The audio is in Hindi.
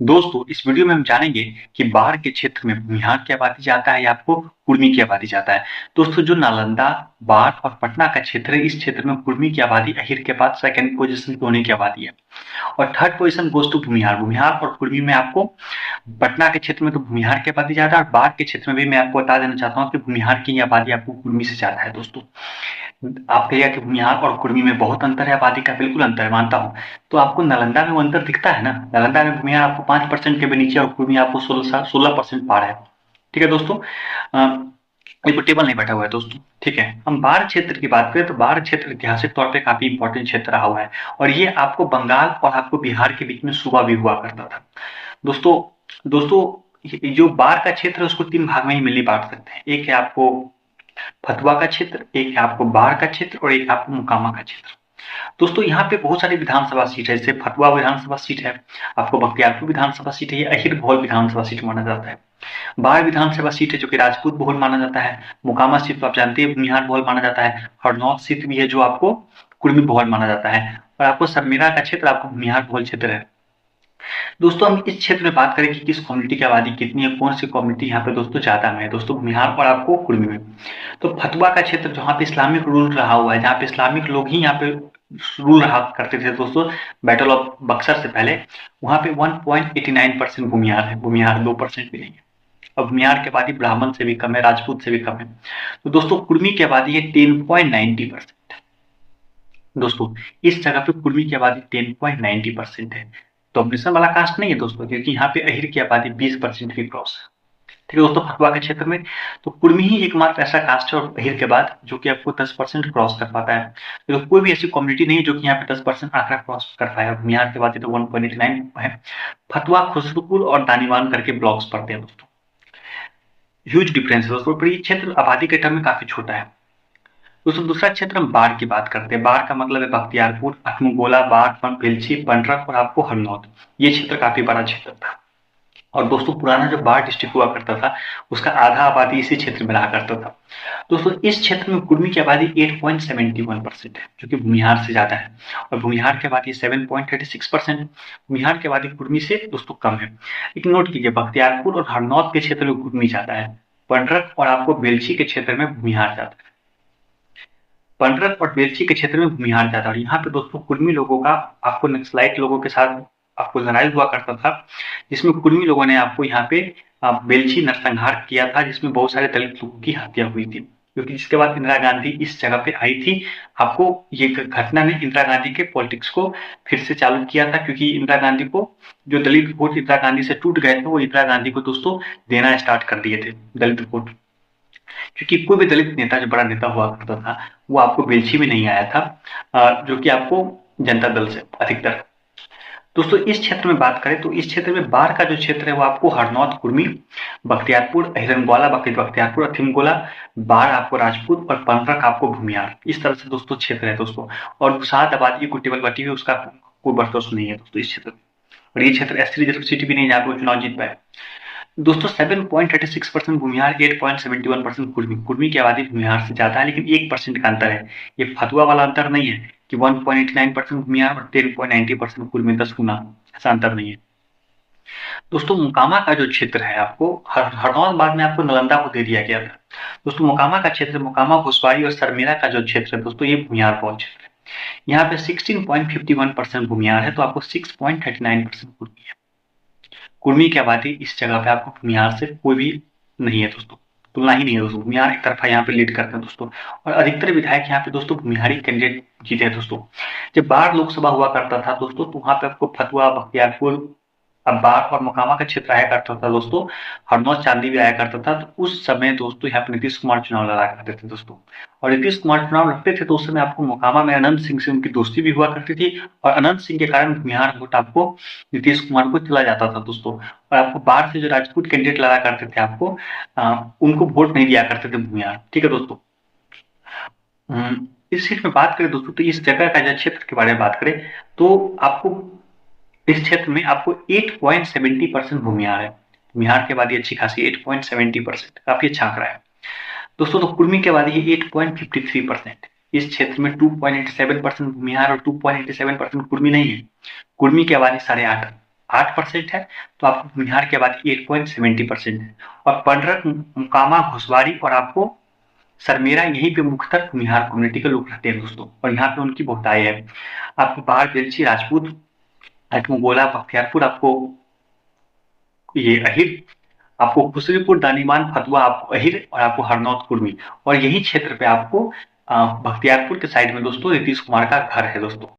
दोस्तों इस वीडियो में हम जानेंगे कि बाढ़ के क्षेत्र में भूमिहार की आबादी ज्यादा है या आपको कुर्मी की आबादी ज्यादा है। दोस्तों जो नालंदा, बाढ़ और पटना का क्षेत्र है, इस क्षेत्र में कुर्मी की आबादी अहिर के बाद सेकंड पोजीशन पे होने की आबादी है और third position goes to Bhumihar. Bhumihar और कुर्मी में आपको पटना के क्षेत्र में तो भूमिहार की आबादी ज्यादा है और बाढ़ के क्षेत्र में भी मैं आपको बता देना चाहता हूँ कि भूमिहार की आबादी आपको कुर्मी से ज्यादा है। दोस्तों आप कहिएगा कि भूमिहार और कुर्मी में बहुत अंतर है, आबादी का बिल्कुल अंतर है, मानता हूँ। तो आपको नालंदा में वो अंतर दिखता है ना, नालंदा में भूमिहार आपको 5% के भी नीचे और कुर्मी आपको 16% पार है। ठीक है दोस्तों, ये टेबल नहीं बैठा हुआ है दोस्तों। ठीक है, हम बाढ़ क्षेत्र की बात करें तो बाढ़ क्षेत्र ऐतिहासिक तौर पे काफी इंपॉर्टेंट क्षेत्र रहा हुआ है और ये आपको बंगाल और आपको बिहार के बीच में सूबा भी हुआ करता था। दोस्तों दोस्तों जो बाढ़ का क्षेत्र है उसको तीन भाग में ही मिली बांट सकते हैं। एक है आपको फतवा का क्षेत्र, एक है आपको बाढ़ का क्षेत्र और एक आपको मुकामा का क्षेत्र। दोस्तों यहाँ पे बहुत सारी विधानसभा सीट है, जैसे फतवा विधानसभा सीट है, आपको बख्तियारपुर विधानसभा सीट है, ये अहिर बहुल विधानसभा सीट माना जाता है। बाढ़ विधानसभा सीट है जो कि राजपूत बहुल माना जाता है। मुकामा सीट तो आप जानते हैं भूमिहार बहुल माना जाता है। हरनौत सीट भी है जो आपको कुर्मी बहुल माना जाता है और आपको सरमेरा का क्षेत्र आपको भूमिहार बहुल क्षेत्र है। दोस्तों हम इस क्षेत्र में बात करें कि किस कम्युनिटी की आबादी कितनी है, कौन सी कम्युनिटी यहाँ पे दोस्तों ज्यादा में है, दोस्तों भूमिहार और आपको कुर्मी में। तो फतवा का क्षेत्र जहाँ पे इस्लामिक रूल रहा हुआ है, जहाँ पे इस्लामिक लोग ही यहाँ पे रूल रहा करते थे दोस्तों, बैटल ऑफ बक्सर से पहले, वहां पे 1.89% भूमिहार है, भूमिहार 2% भी नहीं है। और भूमिहार की आबादी ब्राह्मण से भी कम है, राजपूत से भी कम है। तो दोस्तों कुर्मी की आबादी है 10.90%। दोस्तों इस जगह पे कुर्मी की आबादी 10.90% है। डोमिनेशन वाला कास्ट नहीं है दोस्तों, क्योंकि यहाँ पे अहिर की आबादी 20% भी क्रॉस है। ठीक है दोस्तों, फतवा के क्षेत्र में तो कुर्मी ही एकमात्र ऐसा कास्ट है और अहिर के बाद जो कि आपको 10% क्रॉस कर पाता है। तो कोई भी ऐसी कम्युनिटी नहीं है जो कि यहाँ पे 10% आंकड़ा क्रॉस कर पाया। भूमिहार के बाद तो 1.89 है। फतवा, खुसरूपुर और दानीवान करके ब्लॉक्स पड़ते हैं दोस्तों। ह्यूज डिफरेंस है दोस्तों, पर ये क्षेत्र आबादी के टर्म में काफी छोटा है। दोस्तों दूसरा क्षेत्र हम बाढ़ की बात करते हैं। बाढ़ का मतलब है बख्तियारपुर, अठमुगोला, बाढ़, बेलछी, पंडरक और आपको हरनौत। ये क्षेत्र काफी बड़ा क्षेत्र था और दोस्तों पुराना जो बाढ़ डिस्ट्रिक्ट हुआ करता था उसका आधा आबादी इसी क्षेत्र में रहा करता था। दोस्तों इस क्षेत्र में कुर्मी की आबादी 8.71% है जो कि भूमिहार से ज्यादा है और भूमिहार की आबादी 7.36%। भूमिहार की आबादी कुर्मी से दोस्तों कम है। लेकिन नोट कीजिए बख्तियारपुर और हरनौत के क्षेत्र में कुर्मी ज्यादा है, पंडरक और आपको बेलछी के क्षेत्र में भूमिहार ज्यादा है। पंडरक और बेलछी के क्षेत्र में भूमिहार ज्यादा और यहाँ पे दोस्तों कुर्मी लोगों का आपको नक्सलाइट लोगों के साथ आपको लड़ाई हुआ करता था, जिसमें कुर्मी लोगों ने आपको यहाँ पे बेलछी नरसंहार किया था, जिसमें बहुत सारे दलित लोगों की हत्या हुई थी। क्योंकि जिसके बाद इंदिरा गांधी इस जगह पे आई थी। आपको ये घटना ने इंदिरा गांधी के पॉलिटिक्स को फिर से चालू किया था, क्योंकि इंदिरा गांधी को जो दलित वोट इंदिरा गांधी से टूट गए थे वो इंदिरा गांधी को दोस्तों देना स्टार्ट कर दिए थे दलित वोट। क्योंकि कोई भी दलित नेता जो बड़ा नेता हुआ करता था वो आपको बेलछी में नहीं आया था, जो कि आपको जनता दल से अधिकतर। दोस्तों इस क्षेत्र में बात करें तो इस क्षेत्र में बाढ़ का जो क्षेत्र है वो आपको हरनौत कुर्मी, बख्तियारपुर हिरनग्वाला, बख्तियारपुर अथीमगोला, बाढ़ आपको राजपूत और पंडरक आपको भूमिहार, इस तरह से दोस्तों क्षेत्र है दोस्तों। और गुसात आबादी को टेबल बटी हुई उसका कोई बर्दाश्त नहीं है दोस्तों इस क्षेत्र में। और ये क्षेत्र एसटी रिजर्व सीट भी नहीं जहाँ पे चुनाव जीत पाए। दोस्तों 7.36% भूमिहार, 8.71% कुर्मी। कुर्मी की आबादी भूमिहार से ज्यादा है लेकिन 1% का अंतर है। ये फतवा वाला अंतर नहीं है कि 1.89% भूमिहार और 10.90% कुर्मी, 10 गुना, ऐसा अंतर नहीं है। दोस्तों मुकामा का जो क्षेत्र है आपको हरनौत बाद में आपको नालंदा को दे दिया गया था। दोस्तों मुकामा का क्षेत्र, मुकामा, घुसवाड़ी और सरमेरा का जो क्षेत्र है दोस्तों ये भूमिहार बहुत क्षेत्र है। यहाँ पे 16.51% भूमिहार है तो आपको 6.39% कुर्मी है। कुर्मी की आबादी इस जगह पे आपको भूमिहार से कोई भी नहीं है दोस्तों, तुलना ही नहीं है दोस्तों। भूमिहार एक तरफा यहाँ पे लीड करते हैं दोस्तों और अधिकतर विधायक यहाँ पे दोस्तों भूमिहारी कैंडिडेट जीते हैं दोस्तों। जब बाढ़ लोकसभा हुआ करता था दोस्तों तो वहां पे आपको फतुहा, बख्तियारपुर, अब्बार और मोकामा का क्षेत्र आया करता था दोस्तों। हरनौत, चांदी भी आया करता था। तो उस समय दोस्तों यहाँ पे नीतीश कुमार चुनाव लड़ा करते थे दोस्तों। और नीतीश कुमार चुनाव लड़ते थे तो उस समय आपको मोकामा में अनंत सिंह से उनकी दोस्ती भी हुआ करती थी और अनंत सिंह के कारण बिहार वोट आपको नीतीश कुमार को चला जाता था दोस्तों। और आपको बाहर से जो राजपूत कैंडिडेट लड़ा करते थे आपको उनको वोट नहीं दिया करते थे भूमिहार। ठीक है दोस्तों, इस सीट में बात करें दोस्तों तो इस जगह का जो क्षेत्र के बारे में बात करें तो आपको इस क्षेत्र में आपको 8.70% भूमिहार है। भूमिहार की आबादी अच्छी खासी 8.70%, काफी अच्छा आंकड़ा है दोस्तों। तो कुर्मी की आबादी है 8.53%। इस क्षेत्र में 2.87% भूमिहार और 2.87% कुर्मी नहीं है। कुर्मी की आबादी 8.5, 8% है, तो आपको भूमिहार की आबादी 8.70% है। और पंडरक, मुकामा, घुसवाड़ी और आपको सरमेरा, यहीं पे मुख्यतः भूमिहार कम्युनिटी के लोग रहते हैं दोस्तों, और यहाँ पे उनकी बहुतायत है। आपको बाहर बेलछी, राजपूत, गोला, बख्तियारपुर, आपको ये अहिर, आपको खुसरीपुर, दानीमान, फतुहा, आपको अहिर, और आपको हरनौत कुर्मी। और यही क्षेत्र पे आपको बख्तियारपुर के साइड में दोस्तों नीतीश कुमार का घर है दोस्तों।